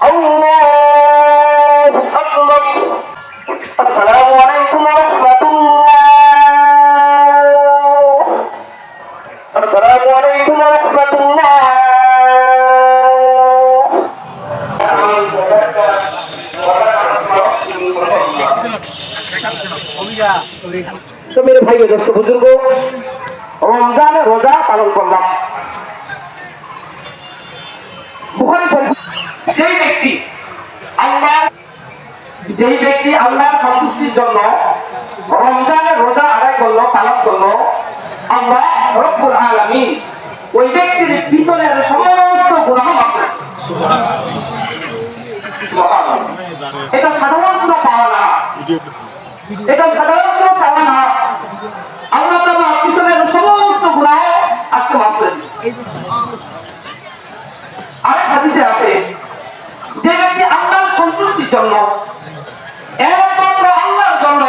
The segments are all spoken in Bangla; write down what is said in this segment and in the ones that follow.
আল্লাহু আকবার। আসসালামু আলাইকুম ওয়া রাহমাতুল্লাহ। আসসালামু আলাইকুম ওয়া রাহমাতুল্লাহ। তো মেরে ভাই দর্শক বুজুর্গ, রমজানের রোজা পালন করলাম। বুখারী শরীফ যেই ব্যক্তি আল্লাহর সন্তুষ্টির জন্য রমজানের রোজা আদায় করলো, পালন করলো, আল্লাহ রব্বুল আলামিন ওই ব্যক্তির পিছনের সমস্ত গুনাহ মাফ করে। এটা সাধারণ কোনো পাওয়া না, এটা সাধারণ কোনো চাওয়া না। আল্লাহ তাআলা পিছনের সমস্ত গুনাহ আজকে মাফ করে দিন। আরেক হাদিসে আছে, যে ব্যক্তি আল্লাহর সন্তুষ্টির জন্য, একমাত্র আল্লাহর জন্য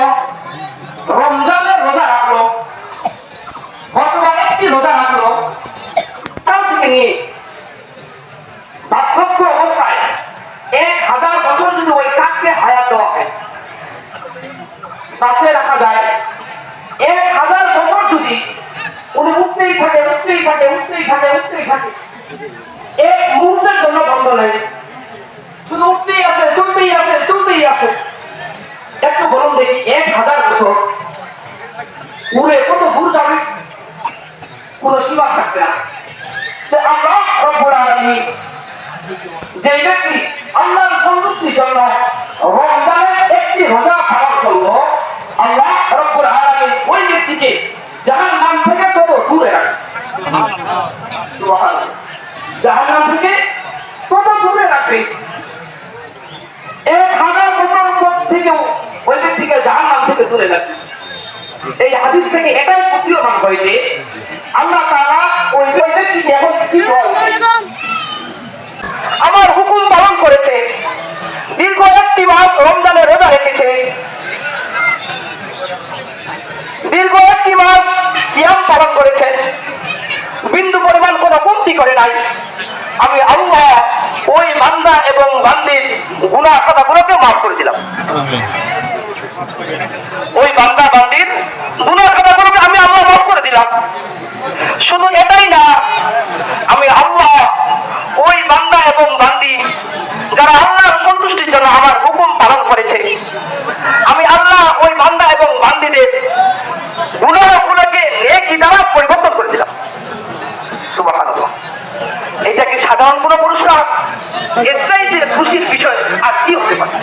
রমজানের রোজা রাখলো, অথবা একটি রোজা রাখলো, তার থেকে নিয়ে বার্ধক্য অবস্থায় 1000 বছর যদি ওই কাককে হায়াত দেওয়া হয়, বাঁচিয়ে রাখা যায়, 1000 বছর যদি উনি উঠতেই থাকে, উঠতেই থাকে, উঠতেই থাকে, উঠতেই থাকে, এক মুহূর্তের জন্য বন্ধ নেই, শুধু উঠতেই আছে, চলতেই আছে, চলতেই আছে। একটু বলুন দেখি, 1000 বছর উড়ে কত দূর যাবে? কোন সীমা থাকবে না। আল্লাহ রব্বুল আলামিন যে ব্যক্তি আল্লাহর সন্তুষ্টির জন্য রমজানের একটি রোজা পালন করলো, আল্লাহ রব্বুল আলামিন ওই ব্যক্তিকে জাহান্নাম থেকে তত দূরে রাখে। সুবহানাল্লাহ, জাহান্নাম থেকে তত দূরে রাখবে। 1000 বছর পর থেকেও ওই ব্যক্তিকে জাহান্নাম থেকে দূরে রাখবে। এই হাদিস থেকে এটাই প্রতীয়মান হয়েছে, আল্লাহ তাআলা ওই ব্যক্তিকে এখন কি বলেন, আমার হুকুম পালন করেছে, দীর্ঘ একটি মাস রমজানের রোজা রেখেছে, দীর্ঘ একটি মাস সিয়াম পালন করেছে, বিন্দু পরিমাণ কোনো কমতি করে নাই। আমি আল্লাহ ওই বান্দা এবং বান্দির গুনাহ খাতাগুলোকে মাফ করে দিলাম। ওই বান্দা বান্দির গুনাহ খাতাগুলোকে আমি আল্লাহ মাফ করে দিলাম। শুধু এটাই না, আমি আল্লাহ ওই বান্দা এবং বান্দি যারা আল্লাহর সন্তুষ্টির জন্য আমার হুকুম পালন করেছে, আমি আল্লাহ ওই বান্দা এবং বান্দিদের গুনাহগুলোকে নেকি দ্বারা পরিবর্তন করে দিলাম। সুবহানাল্লাহ। এটা কি সাধারণ কোনো পুরস্কার? এটাই যে খুশির বিষয়, আর কি হতে পারে?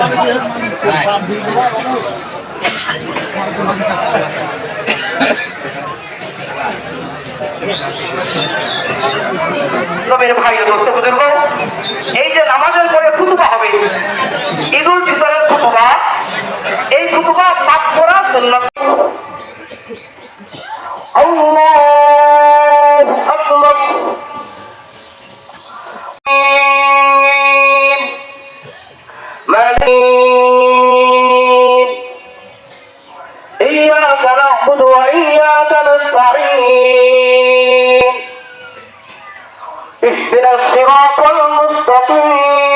নবীর ভাই ও দোস্ত বুজুর্গ, এই যে নামাজের পরে খুতবা হবে, ঈদুল ফিতরের খুতবা, এই খুতবা পাঠ করা সুন্নাত। আল্লাহু আকবার। إياك نعبد وإياك نستعين اهدنا الصراط المستقيم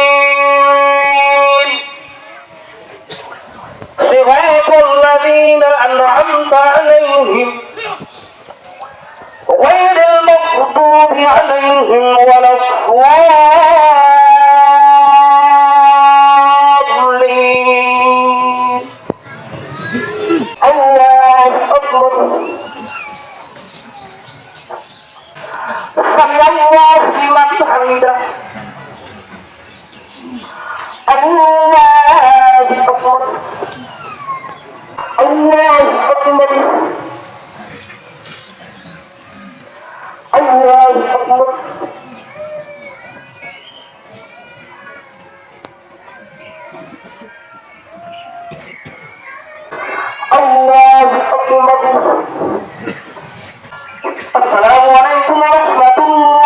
صراط الذين أنعمت عليهم غير المغضوب عليهم ولا الضالين. الله أكبر. سمع الله لمن حمده. الله أكبر. الله أكبر. الله أكبر. الله أكبر. السلام عليكم ورحمة الله.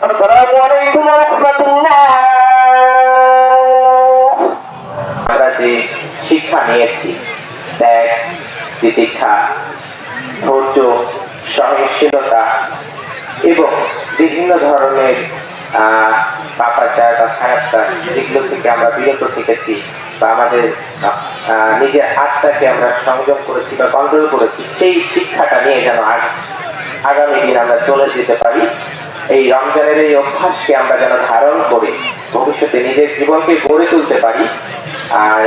السلام عليكم ورحمة الله. শিক্ষা নিয়েছি, ত্যাগ, তিতিক্ষা, ধৈর্য, সহনশীলতা এবং বিভিন্ন ধরনের পাপাচার বা খারাপ কাজ যেগুলো থেকে আমরা বিরত থেকেছি বা আমাদের নিজের আত্মাকে আমরা সংযম করেছি বা কন্ট্রোল করেছি, সেই শিক্ষাটা নিয়ে যেন আগামী দিন আমরা চলে যেতে পারি। এই রমজানের এই অভ্যাসকে আমরা যেন ধারণ করে ভবিষ্যতে নিজের জীবনকে গড়ে তুলতে পারি, আর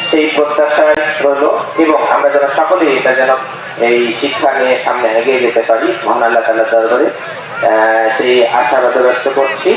সেই প্রত্যাশায় রইল, এবং আমরা যেন সকলেই এটা যেন এই শিক্ষা নিয়ে সামনে এগিয়ে যেতে পারি মহান আল্লাহ তাআলার দরবারে সেই আশাবাদ ব্যক্ত করছি।